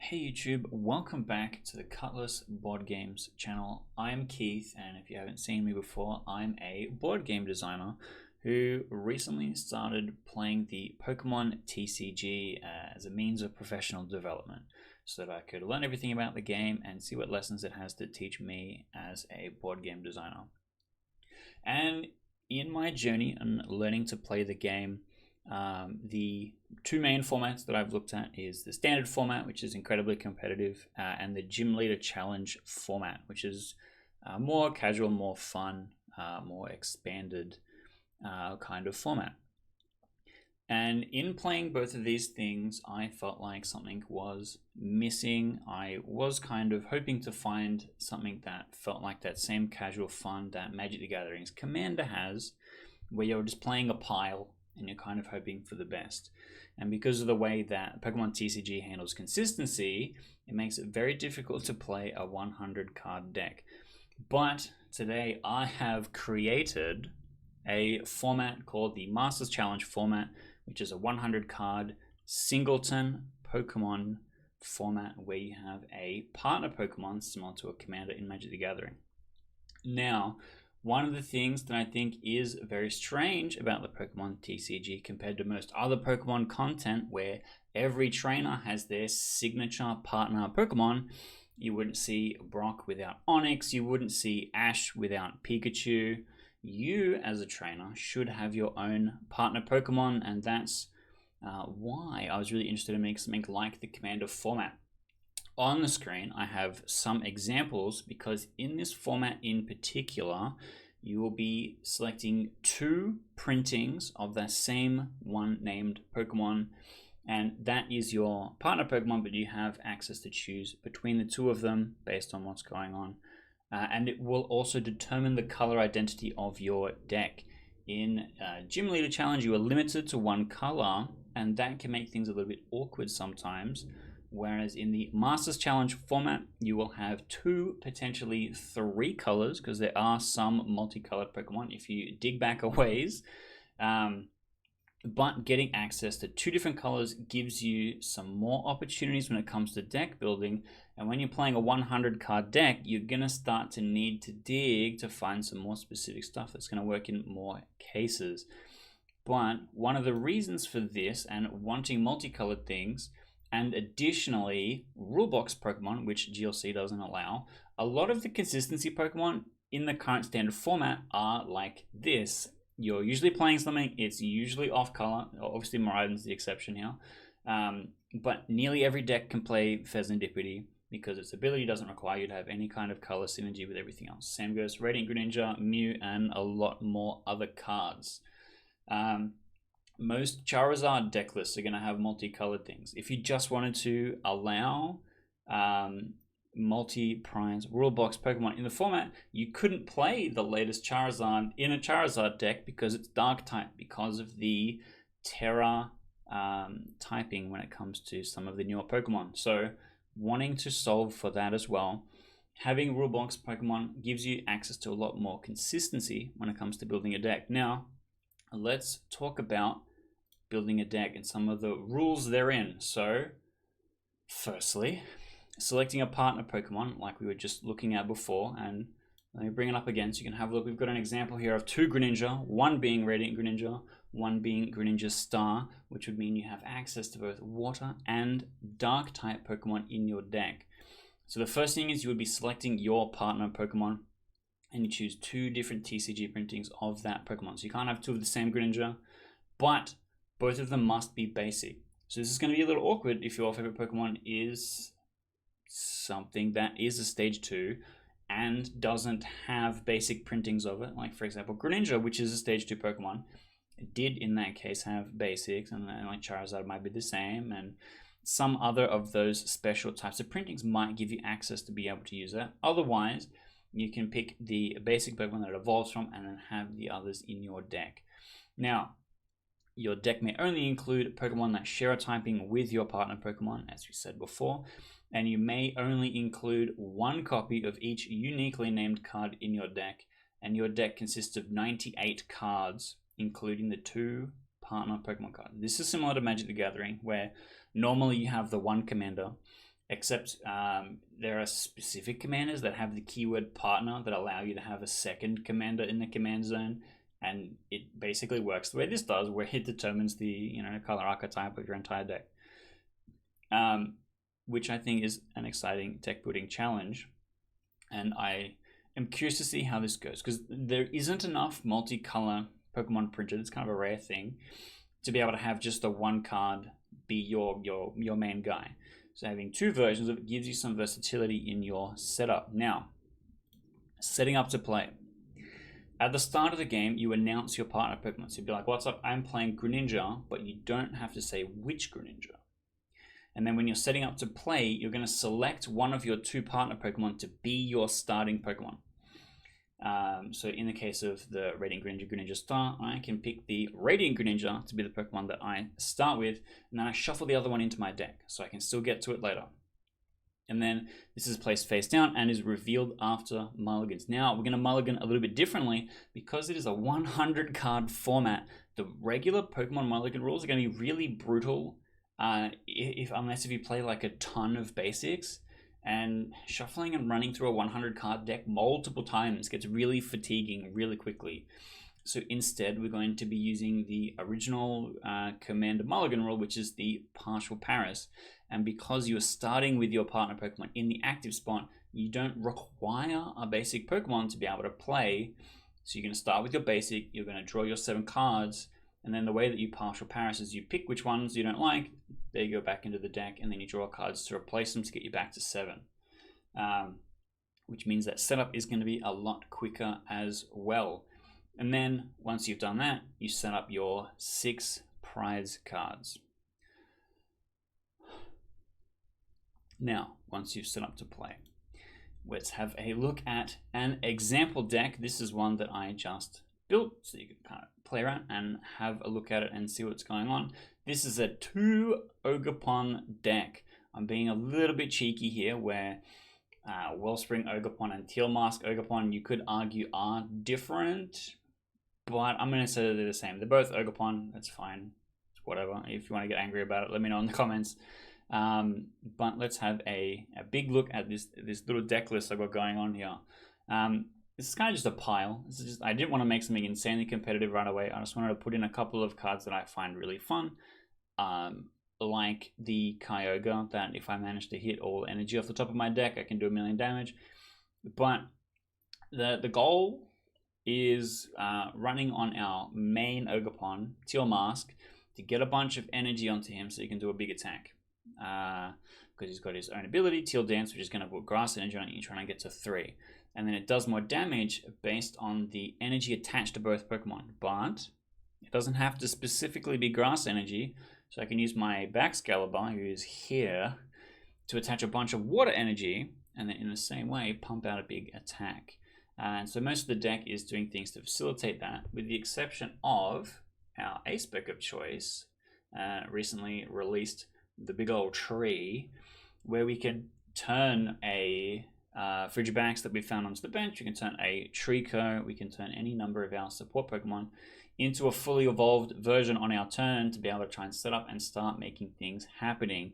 Hey YouTube, welcome back to the Cutlass Board Games channel. I'm Keith, and if you haven't seen me before, I'm a board game designer who recently started playing the Pokemon TCG as a means of professional development so that I could learn everything about the game and see what lessons it has to teach me as a board game designer. And in my journey and learning to play the game, the two main formats that I've looked at is the standard format, which is incredibly competitive, and the Gym Leader Challenge format, which is more casual, more fun, more expanded kind of format. And in playing both of these things, I felt like something was missing. I was kind of hoping to find something that felt like that same casual fun that Magic the Gathering's Commander has, where you're just playing a pile and you're kind of hoping for the best. And because of the way that Pokemon TCG handles consistency, it makes it very difficult to play a 100 card deck. But today I have created a format called the Masters Challenge format, which is a 100 card singleton Pokemon format where you have a partner Pokemon similar to a Commander in Magic the Gathering. Now, one of the things that I think is very strange about the Pokemon TCG compared to most other Pokemon content, where every trainer has their signature partner Pokemon. You wouldn't see Brock without Onix, you wouldn't see Ash without Pikachu. You, as a trainer, should have your own partner Pokemon, and that's why I was really interested in making something like the Commander format. On the screen, I have some examples because in this format in particular, you will be selecting two printings of that same one named Pokemon, and that is your partner Pokemon, but you have access to choose between the two of them based on what's going on. And it will also determine the color identity of your deck. In Gym Leader Challenge, you are limited to one color, and that can make things a little bit awkward sometimes. Whereas in the Masters Challenge format, you will have two, potentially three colors, because there are some multicolored Pokemon if you dig back a ways. But getting access to two different colors gives you some more opportunities when it comes to deck building. And when you're playing a 100 card deck, you're going to start to need to dig to find some more specific stuff that's going to work in more cases. But one of the reasons for this and wanting multicolored things, and additionally rulebox Pokemon, which GLC doesn't allow, a lot of the consistency Pokemon in the current standard format are like this. You're usually playing something, it's usually off color. Obviously Miraidon's the exception here, but nearly every deck can play Fezandipity because its ability doesn't require you to have any kind of color synergy with everything else. Same goes Radiant Greninja, Mew, and a lot more other cards. Most Charizard deck lists are going to have multicolored things. If you just wanted to allow multi-prize rulebox Pokemon in the format, you couldn't play the latest Charizard in a Charizard deck because it's dark type, because of the Terra typing when it comes to some of the newer Pokemon. So wanting to solve for that as well, having rulebox Pokemon gives you access to a lot more consistency when it comes to building a deck. Now, let's talk about building a deck and some of the rules therein. So, firstly, selecting a partner Pokemon like we were just looking at before, and let me bring it up again so you can have a look. We've got an example here of two Greninja, one being Radiant Greninja, one being Greninja Star, which would mean you have access to both water and dark type Pokemon in your deck. So the first thing is you would be selecting your partner Pokemon, and you choose two different TCG printings of that Pokemon. So you can't have two of the same Greninja, but both of them must be basic. So this is going to be a little awkward if your favorite Pokemon is something that is a stage 2 and doesn't have basic printings of it. Like for example, Greninja, which is a stage 2 Pokemon, did in that case have basics, and like Charizard might be the same, and some other of those special types of printings might give you access to be able to use that. Otherwise, you can pick the basic Pokemon that it evolves from and then have the others in your deck. Now, your deck may only include Pokemon that share a typing with your partner Pokemon, as we said before, and you may only include one copy of each uniquely named card in your deck, and your deck consists of 98 cards, including the two partner Pokemon cards. This is similar to Magic the Gathering, where normally you have the one commander, except there are specific commanders that have the keyword partner that allow you to have a second commander in the command zone, and it basically works the way this does, where it determines the color archetype of your entire deck, which I think is an exciting deck building challenge, and I am curious to see how this goes, because there isn't enough multicolor Pokemon printed. It's kind of a rare thing to be able to have just the one card be your main guy. So having two versions of it gives you some versatility in your setup. Now, setting up to play. At the start of the game, you announce your partner Pokemon. So you'd be like, what's up? I'm playing Greninja, but you don't have to say which Greninja. And then when you're setting up to play, you're going to select one of your two partner Pokemon to be your starting Pokemon. So in the case of the Radiant Greninja, Greninja Star, I can pick the Radiant Greninja to be the Pokemon that I start with, and then I shuffle the other one into my deck, so I can still get to it later. And then this is placed face down and is revealed after mulligans. Now, we're going to mulligan a little bit differently because it is a 100 card format. The regular Pokemon mulligan rules are going to be really brutal unless you play like a ton of basics. And shuffling and running through a 100 card deck multiple times gets really fatiguing really quickly. So instead, we're going to be using the original Commander Mulligan rule, which is the partial Paris. And because you're starting with your partner Pokemon in the active spot, you don't require a basic Pokemon to be able to play. So you're going to start with your basic, you're going to draw your 7 cards, and then the way that you partial Paris is you pick which ones you don't like, they go back into the deck, and then you draw cards to replace them to get you back to 7. Which means that setup is going to be a lot quicker as well. And then once you've done that, you set up your 6 prize cards. Now, once you've set up to play, let's have a look at an example deck. This is one that I just built, so you can kind of play around and have a look at it and see what's going on. This is a 2 Ogerpon deck. I'm being a little bit cheeky here, where Wellspring Ogerpon and Teal Mask Ogerpon, you could argue, are different, but I'm going to say they're the same. They're both Ogerpon. That's fine. It's whatever. If you want to get angry about it, let me know in the comments. But let's have a big look at this little deck list I've got going on here. This is kind of just a pile. This is just, I didn't want to make something insanely competitive right away. I just wanted to put in a couple of cards that I find really fun. Like the Kyogre, that if I manage to hit all energy off the top of my deck, I can do 1 million damage. But the goal is running on our main Ogerpon, Teal Mask, to get a bunch of energy onto him so he can do a big attack. Because he's got his own ability, Teal Dance, which is going to put grass energy on you, trying to get to 3. And then it does more damage based on the energy attached to both Pokemon. But it doesn't have to specifically be grass energy. So I can use my Baxcalibur, who is here, to attach a bunch of water energy, and then in the same way, pump out a big attack. And so most of the deck is doing things to facilitate that, with the exception of our ace spec of choice, recently released the big old tree, where we can turn a Frigibax that we found onto the bench, we can turn a Trico, we can turn any number of our support Pokemon into a fully evolved version on our turn to be able to try and set up and start making things happening.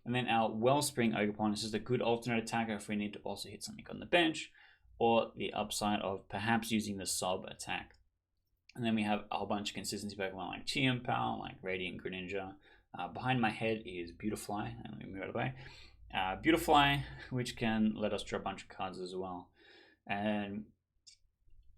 And then our Wellspring Ogerpon is just a good alternate attacker if we need to also hit something on the bench, or the upside of perhaps using the Sob attack. And then we have a whole bunch of consistency Pokemon like Chimpao, like Radiant Greninja. Behind my head is Beautifly, and let me move it away. Beautifly, which can let us draw a bunch of cards as well. And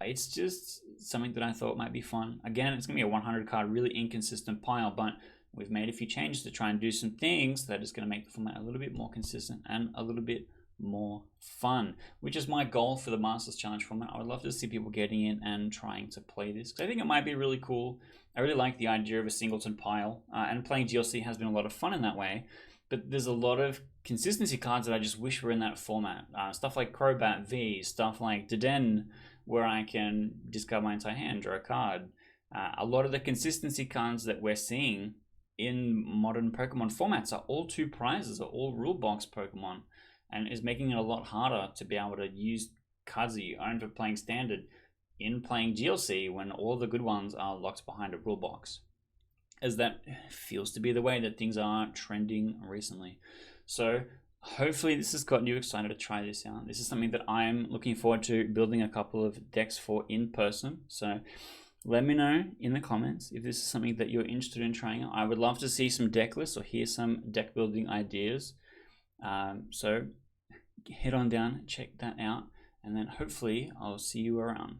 it's just something that I thought might be fun. Again, it's going to be a 100 card, really inconsistent pile, but we've made a few changes to try and do some things that is going to make the format a little bit more consistent and a little bit more fun, which is my goal for the Masters Challenge format. I would love to see people getting in and trying to play this, because I think it might be really cool. I really like the idea of a singleton pile, and playing DLC has been a lot of fun in that way, but there's a lot of consistency cards that I just wish were in that format. Stuff like Crobat V, stuff like Deden, where I can discard my entire hand, draw a card. A lot of the consistency cards that we're seeing in modern Pokemon formats are all 2 prizes, are all rule box Pokemon, and is making it a lot harder to be able to use cards that you own for playing standard in playing DLC when all the good ones are locked behind a rule box, as that feels to be the way that things are trending recently. So hopefully this has gotten you excited to try this out. This is something that I'm looking forward to building a couple of decks for in person. So let me know in the comments if this is something that you're interested in trying out. I would love to see some deck lists or hear some deck building ideas. So head on down, check that out, and then hopefully I'll see you around.